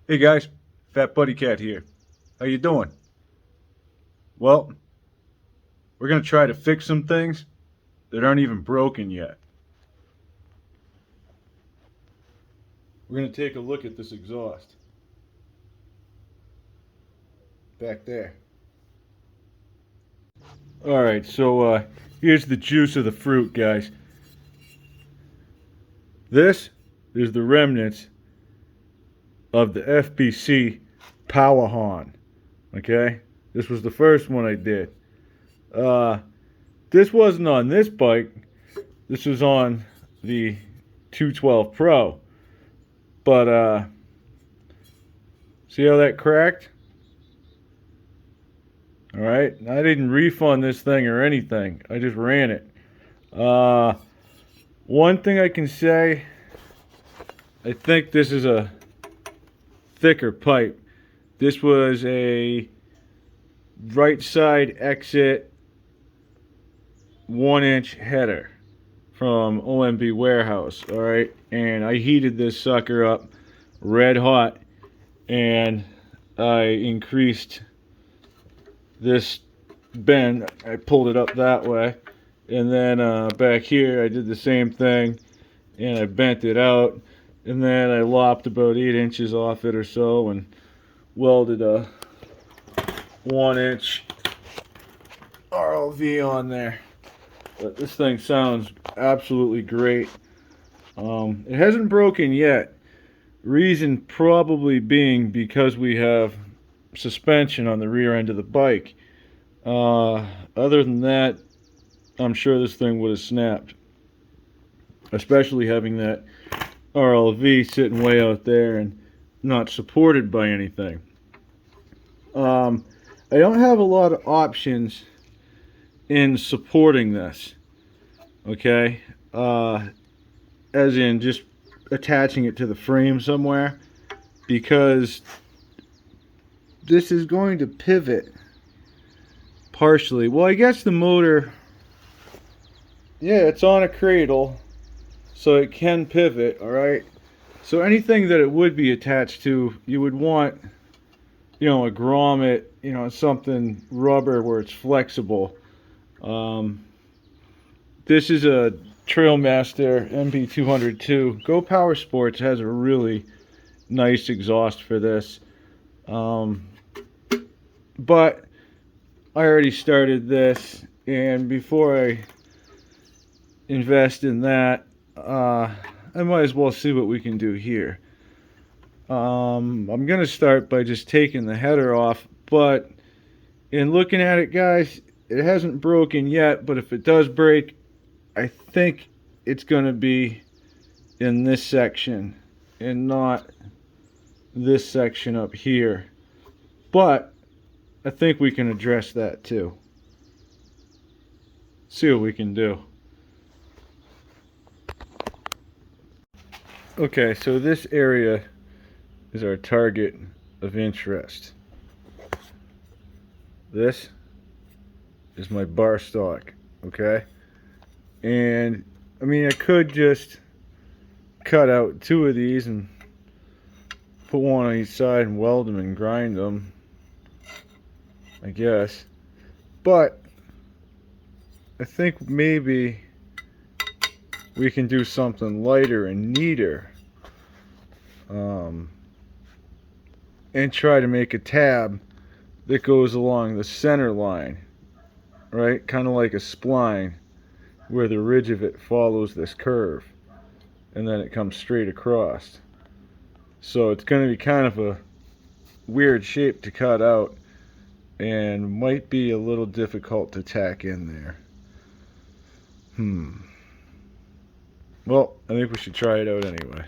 Hey guys, FatBuddyCat here. How you doing? Well, we're gonna try to fix some things that aren't even broken yet. We're gonna take a look at this exhaust. Back there. Alright, so here's the juice of the fruit, guys. This is the remnants of the FBC Power Horn. Okay? This was the first one I did. This wasn't on this bike. This was on the 212 Pro. But see how that cracked? Alright, I didn't refund this thing or anything. I just ran it. One thing I can say, I think this is a thicker pipe. This was a right side exit 1-inch header from OMB Warehouse. Alright, and I heated this sucker up red hot, and I increased this bend. I pulled it up that way, and then back here I did the same thing, and I bent it out, and then I lopped about 8 inches off it or so and welded a 1-inch RLV on there. But this thing sounds absolutely great. It hasn't broken yet. Reason probably being because we have suspension on the rear end of the bike. Other than that, I'm sure this thing would have snapped. Especially having that RLV sitting way out there and not supported by anything. I don't have a lot of options in supporting this. Okay? As in just attaching it to the frame somewhere, because this is going to pivot partially. Well, I guess the motor, yeah, it's on a cradle, so it can pivot. Alright, so anything that it would be attached to, you would want, you know, a grommet, you know, something rubber where it's flexible. This is a Trailmaster MB-223. Go Power Sports has a really nice exhaust for this. But I already started this, and before I invest in that, I might as well see what we can do here. I'm gonna start by just taking the header off, but in looking at it, guys, it hasn't broken yet, but if it does break, I think it's gonna be in this section and not this section up here. But I think we can address that too. See what we can do. Okay, so this area is our target of interest. This is my bar stock, okay? And I mean, I could just cut out 2 of these and put one on each side and weld them and grind them, I guess. But I think maybe we can do something lighter and neater, and try to make a tab that goes along the center line, right? Kind of like a spline, where the ridge of it follows this curve and then it comes straight across. So it's going to be kind of a weird shape to cut out and might be a little difficult to tack in there. Well, I think we should try it out anyway.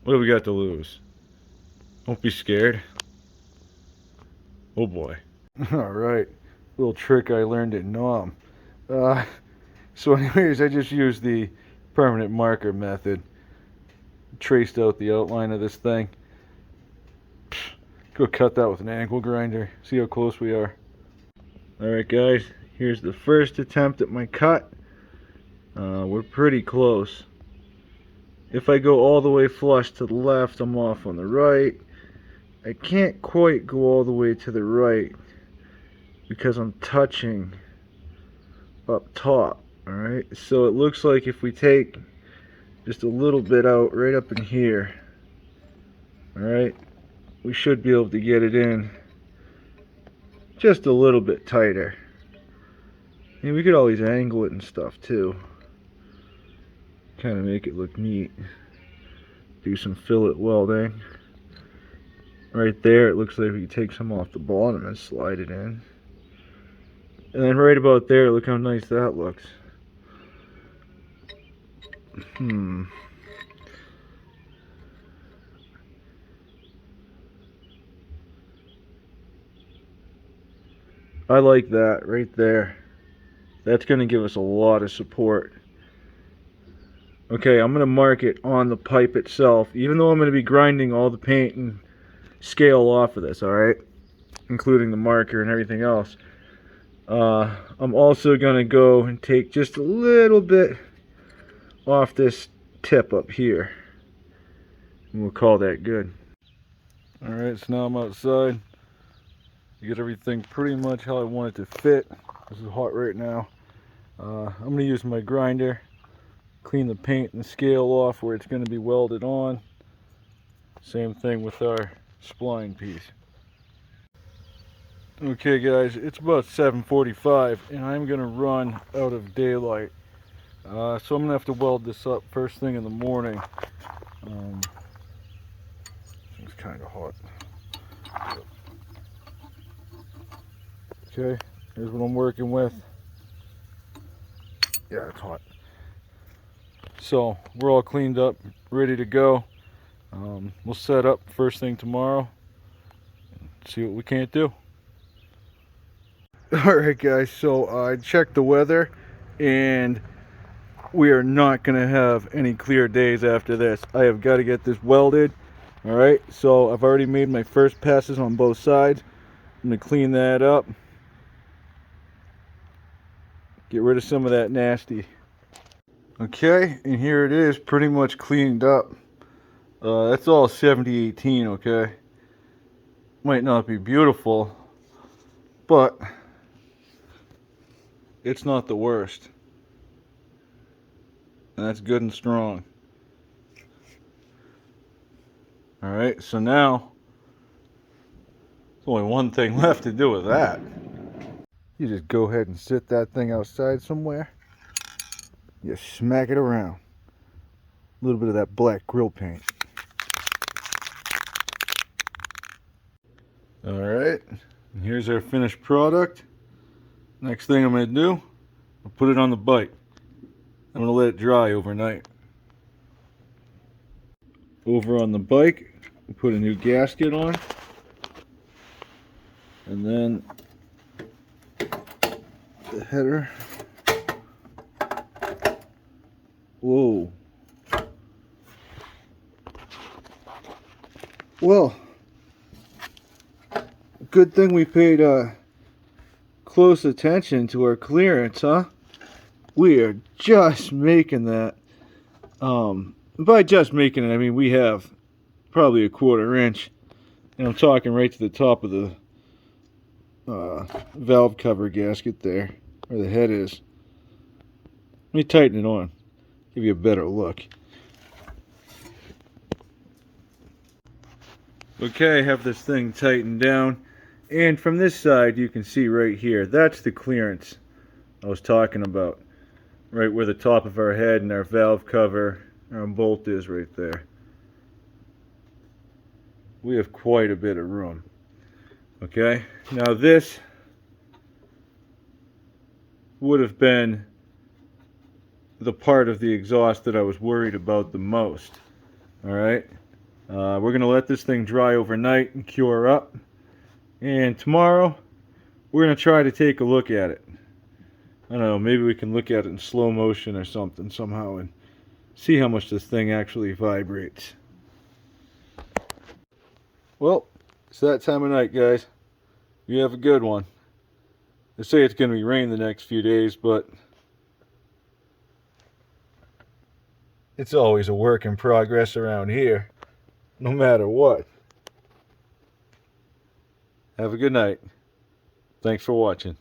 What do we got to lose? Don't be scared. Oh boy. Alright, little trick I learned at NOM. So anyways, I just used the permanent marker method. Traced out the outline of this thing. Go cut that with an angle grinder. See how close we are. Alright guys, here's the first attempt at my cut. We're pretty close. If I go all the way flush to the left, I'm off on the right. I can't quite go all the way to the right because I'm touching up top. Alright, so it looks like if we take just a little bit out right up in here, alright, we should be able to get it in just a little bit tighter. And we could always angle it and stuff too. Kind of make it look neat. Do some fillet welding. Right there, it looks like we can take some off the bottom and slide it in. And then right about there, look how nice that looks. I like that right there. That's going to give us a lot of support. Okay, I'm going to mark it on the pipe itself, even though I'm going to be grinding all the paint and scale off of this, alright? Including the marker and everything else. I'm also going to go and take just a little bit off this tip up here. And we'll call that good. Alright, so now I'm outside. You get everything pretty much how I want it to fit. This is hot right now. I'm going to use my grinder, clean the paint and scale off where it's going to be welded on. Same thing with our spline piece. Okay guys, it's about 7:45 and I'm going to run out of daylight. So I'm going to have to weld this up first thing in the morning. It's kind of hot. Okay, here's what I'm working with. Yeah, it's hot. So we're all cleaned up, ready to go. We'll set up first thing tomorrow. See what we can't do. Alright guys, so I checked the weather and we are not going to have any clear days after this. I have got to get this welded. Alright, so I've already made my first passes on both sides. I'm going to clean that up. Get rid of some of that nasty. Okay, and here it is, pretty much cleaned up. That's all 70/18, okay? Might not be beautiful, but it's not the worst. And that's good and strong. Alright, so now there's only one thing left to do with that. You just go ahead and sit that thing outside somewhere. You smack it around. A little bit of that black grill paint. Alright, and here's our finished product. Next thing I'm going to do, I'll put it on the bike. I'm going to let it dry overnight. Over on the bike, put a new gasket on. And then the header. Whoa. Well, good thing we paid close attention to our clearance, huh? We are just making that. By just making it, I mean we have probably a 1/4 inch. And I'm talking right to the top of the valve cover gasket there, where the head is. Let me tighten it on, give you a better look. Okay, I have this thing tightened down, and from this side you can see right here, that's the clearance I was talking about. Right where the top of our head and our valve cover, our bolt is right there. We have quite a bit of room. Okay, now this would have been the part of the exhaust that I was worried about the most. Alright, we're going to let this thing dry overnight and cure up, and tomorrow we're going to try to take a look at it. I don't know, maybe we can look at it in slow motion or something somehow and see how much this thing actually vibrates. Well, it's that time of night, guys. You have a good one. They say it's going to be rain the next few days, but it's always a work in progress around here, no matter what. Have a good night. Thanks for watching.